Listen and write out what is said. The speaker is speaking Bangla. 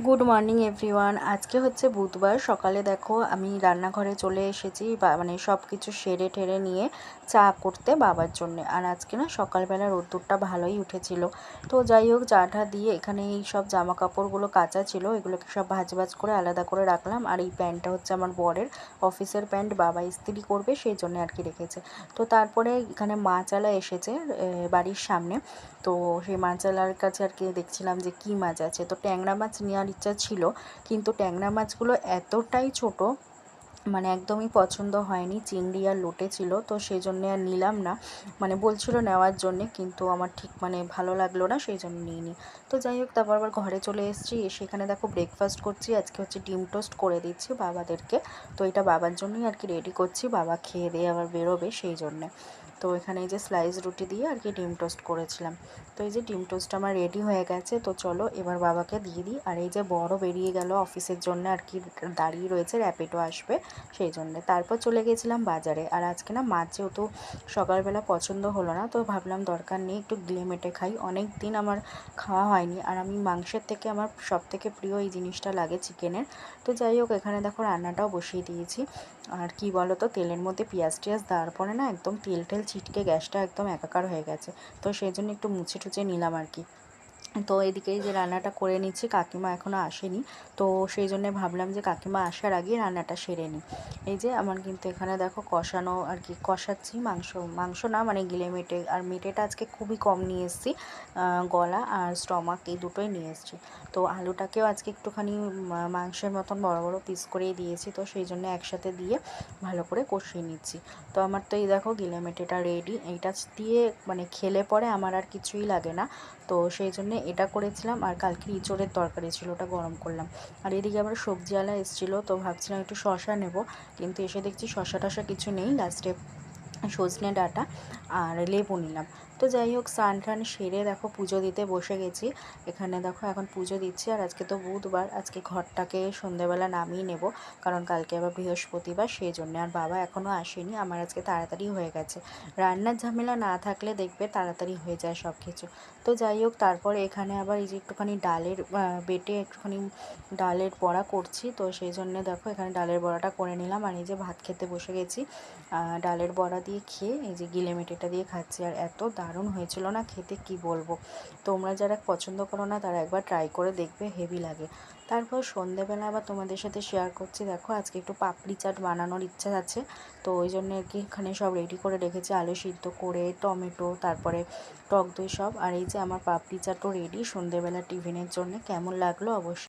Good morning everyone. আজকে হচ্ছে বুধবার। সকালে দেখো আমি রান্নাঘরে চলে এসেছি, মানে সব কিছু সেরে ঠেরে নিয়ে চা করতে বাবার জন্যে। আর আজকে না সকালবেলা রোদ্দুরটা ভালোই উঠেছিল। তো যাই হোক, চাটা দিয়ে এখানে এই সব জামা কাপড়গুলো কাচা ছিল, এগুলোকে সব ভাজ ভাজ করে আলাদা করে রাখলাম। আর এই প্যান্টটা হচ্ছে আমার বরের অফিসের প্যান্ট, বাবা ইস্ত্রি করবে সেই জন্য আর কি রেখেছে। তো তারপরে এখানে মাছওয়ালা এসেছে বাড়ির সামনে। তো সেই মাছওয়ালার কাছে আর কি দেখছিলাম যে কী মাছ আছে। তো ট্যাংরা মাছ নেওয়ার ইচ্ছা ছিল, কিন্তু ট্যাংরা মাছগুলো এতটাই ছোট, মানে একদমই পছন্দ হয়নি। চিংড়ি আর লোটে ছিল, তো সেই জন্যে আর নিলাম না। মানে বলছিল নেওয়ার জন্যে, কিন্তু আমার ঠিক মানে ভালো লাগলো না, সেই জন্য নিইনি। তো যাই হোক, তারপর আবার ঘরে চলে এসেছি। সেখানে দেখো ব্রেকফাস্ট করছি। আজকে হচ্ছে ডিম টোস্ট করে দিচ্ছি বাবাদেরকে। তো এটা বাবার জন্যই আর কি রেডি করছি, বাবা খেয়ে দিয়ে আবার বেরোবে সেই জন্যে। তো এখানে এই যে স্লাইস রুটি দিয়ে আর কি ডিম টোস্ট করেছিলাম। তো এই যে ডিম টোস্ট আমার রেডি হয়ে গেছে। তো চলো এবার বাবাকে দিয়ে দিই। আর এই যে বড় বেরিয়ে গেল অফিসের জন্য আর কি, দাঁড়িয়ে রয়েছে, র্যাপিডো আসবে সেই জন্যে। তারপর চলে গেছিলাম বাজারে। আর আজকে না মাছ যেহেতু সকালবেলা পছন্দ হলো না, তো ভাবলাম দরকার নেই, একটু গিলে মেটে খাই। অনেক দিন আমার খাওয়া হয়নি, আর আমি মাংসের থেকে আমার সব থেকে প্রিয় এই জিনিসটা লাগে, চিকেনের। তো যাই হোক, এখানে দেখো রান্নাটাও বসিয়ে দিয়েছি। আর কি বলো তো, তেলের মধ্যে পেঁয়াজ টিয়াজ দেওয়ার পরে না একদম তেল টেল ছিটকে গ্যাসটা একদম একাকার হয়ে গেছে। তো সেই জন্য একটু মুছে টুছে নিলাম আর কি। তো এদিকেই যে রান্নাটা করে নিচ্ছি, কাকিমা এখনও আসেনি। তো সেই জন্যে ভাবলাম যে কাকিমা আসার আগেই রান্নাটা সেরে নিই। এই যে আমার কিন্তু এখানে দেখো কষানো আর কি, কষাচ্ছি মাংস। মাংস না, মানে গিলে মেটে। আর মেটেটা আজকে খুবই কম নিয়ে এসেছি, গলা আর স্টমাক এই দুটোই নিয়ে এসেছি। তো আলুটাকেও আজকে একটুখানি মাংসের মতন বড় বড় পিস করেই দিয়েছি। তো সেই জন্য একসাথে দিয়ে ভালো করে কষিয়ে নিচ্ছি। তো আমার তো এই দেখো গিলে মেটেটা রেডি। এইটা দিয়ে মানে খেলে পরে আমার আর কিছুই লাগে না। তো সেই জন্যে এটা করেছিলাম। আর কালকে ইঁচড়ের তরকারি ছিল, ওটা গরম করলাম। আর এদিকে আবার সবজিওয়ালা এসেছিলো, তো ভাবছিলাম একটু শশা নেব, কিন্তু এসে দেখছি শশা টশা কিছু নেই। লাস্টে সজনে ডাঁটা আর লেবু নিলাম। তো যাই হোক, স্নান টান সেরে দেখো পুজো দিতে বসে গেছি। এখানে দেখো এখন পুজো দিচ্ছি। আর আজকে তো বুধবার, আজকে ঘরটাকে সন্ধেবেলা নামিয়ে নেব, কারণ কালকে আবার বৃহস্পতিবার সেই জন্য। আর বাবা এখনও আসেনি, আমার আজকে তাড়াতাড়ি হয়ে গেছে। রান্নার ঝামেলা না থাকলে দেখবে তাড়াতাড়ি হয়ে যায় সব কিছু। তো যাই হোক, তারপরে এখানে আবার এই যে একটুখানি ডালের বেটে একটুখানি ডালের বড়া করছি। তো সেই জন্যে দেখো এখানে ডালের বড়াটা করে নিলাম। আর এই যে ভাত খেতে বসে গেছি, ডালের বড়া দিয়ে খেয়ে এই যে গিলে মেটেটা দিয়ে খাচ্ছি। আর এত দারুণ হয়েছিল না খেতে, কি বলবো। তোমরা যারা পছন্দ করো না তারা একবার ট্রাই করে দেখবে, হেভি লাগে। তারপর সন্ধেবেলা আবার তোমাদের সাথে শেয়ার করছি, দেখো আজকে একটু পাপড়ি চাট বানানোর ইচ্ছা আছে। তো ওই জন্য আর কি এখানে সব রেডি করে রেখেছি, আলু সিদ্ধ করে, টমেটো, তারপরে টক দই সব। আর এই যে আমার পাপড়ি চাটও রেডি সন্ধেবেলা টিফিনের জন্য। কেমন লাগলো অবশ্যই